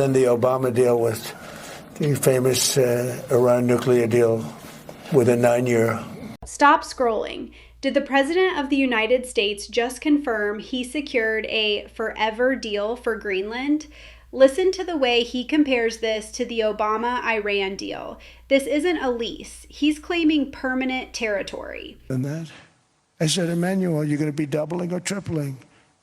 Then the Obama deal was the famous Iran nuclear deal with a 9-year. Stop scrolling. Did the President of the United States just confirm he secured a forever deal for Greenland? Listen to the way he compares this to the Obama-Iran deal. This isn't a lease. He's claiming permanent territory. And that? I said, Emmanuel, you're going to be doubling or tripling?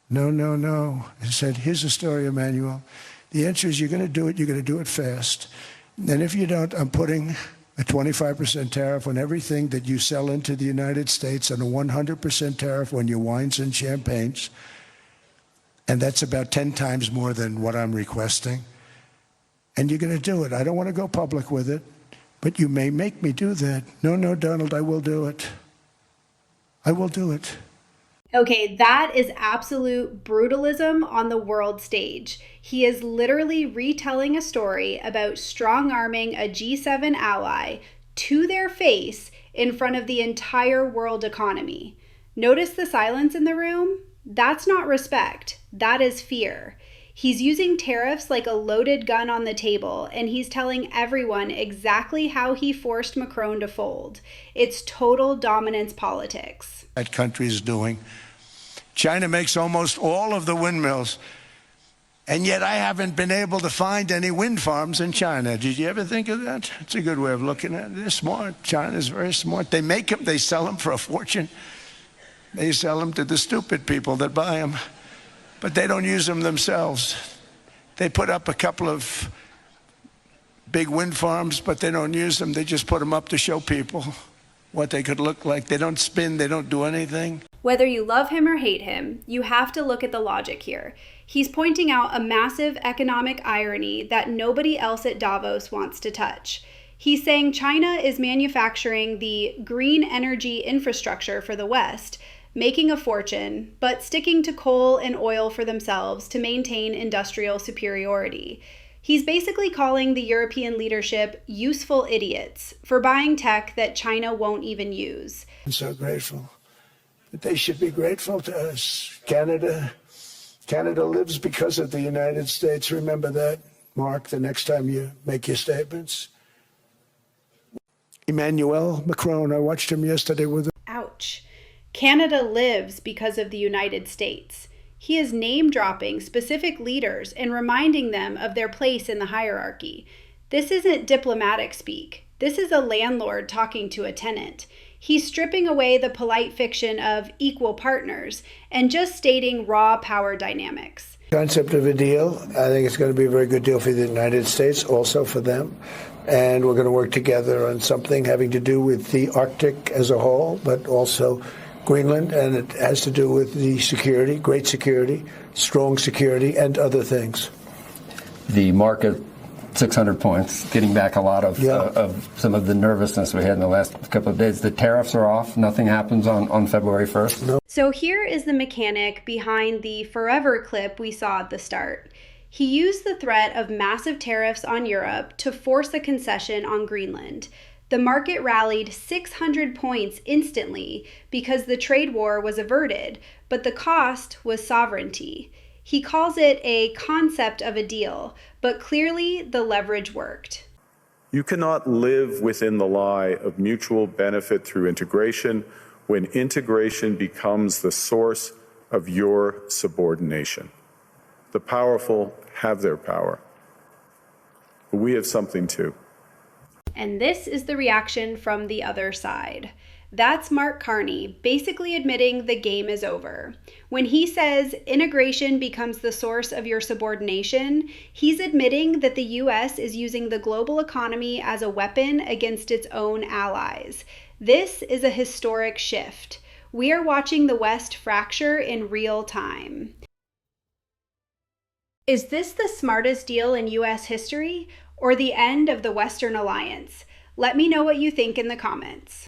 No, no, no. I said, here's the story, Emmanuel. The answer is you're going to do it. You're going to do it fast. And if you don't, I'm putting a 25% tariff on everything that you sell into the United States and a 100% tariff on your wines and champagnes. And that's about 10 times more than what I'm requesting. And you're going to do it. I don't want to go public with it, but you may make me do that. No, no, Donald, I will do it. I will do it. Okay, that is absolute brutalism on the world stage. He is literally retelling a story about strong-arming a G7 ally to their face in front of the entire world economy. Notice the silence in the room? That's not respect. That is fear. He's using tariffs like a loaded gun on the table, and he's telling everyone exactly how he forced Macron to fold. It's total dominance politics. That country is doing. China makes almost all of the windmills, and yet I haven't been able to find any wind farms in China. Did you ever think of that? It's a good way of looking at it. They're smart. China's very smart. They make them, they sell them for a fortune. They sell them to the stupid people that buy them, but they don't use them themselves. They put up a couple of big wind farms, but they don't use them. They just put them up to show people what they could look like. They don't spin, they don't do anything. Whether you love him or hate him, you have to look at the logic here. He's pointing out a massive economic irony that nobody else at Davos wants to touch. He's saying China is manufacturing the green energy infrastructure for the West, making a fortune, but sticking to coal and oil for themselves to maintain industrial superiority. He's basically calling the European leadership useful idiots for buying tech that China won't even use. I'm so grateful. But they should be grateful to us. Canada lives because of the United States. Remember that, Mark, the next time you make your statements. Emmanuel Macron, I watched him yesterday with... Ouch. Canada lives because of the United States. He is name-dropping specific leaders and reminding them of their place in the hierarchy. This isn't diplomatic speak. This is a landlord talking to a tenant. He's stripping away the polite fiction of equal partners and just stating raw power dynamics. Concept of a deal, I think it's going to be a very good deal for the United States, also for them. And we're going to work together on something having to do with the Arctic as a whole, but also Greenland, and it has to do with the security, great security, strong security, and other things. The market, 600 points, getting back a lot of some of the nervousness we had in the last couple of days. The tariffs are off. Nothing happens on February 1st. No. So here is the mechanic behind the forever clip we saw at the start. He used the threat of massive tariffs on Europe to force a concession on Greenland. The market rallied 600 points instantly because the trade war was averted, but the cost was sovereignty. He calls it a concept of a deal, but clearly the leverage worked. You cannot live within the lie of mutual benefit through integration when integration becomes the source of your subordination. The powerful have their power, but we have something too. And this is the reaction from the other side. That's Mark Carney basically admitting the game is over. When he says integration becomes the source of your subordination, he's admitting that the US is using the global economy as a weapon against its own allies. This is a historic shift. We are watching the West fracture in real time. Is this the smartest deal in US history, or the end of the Western alliance? Let me know what you think in the comments.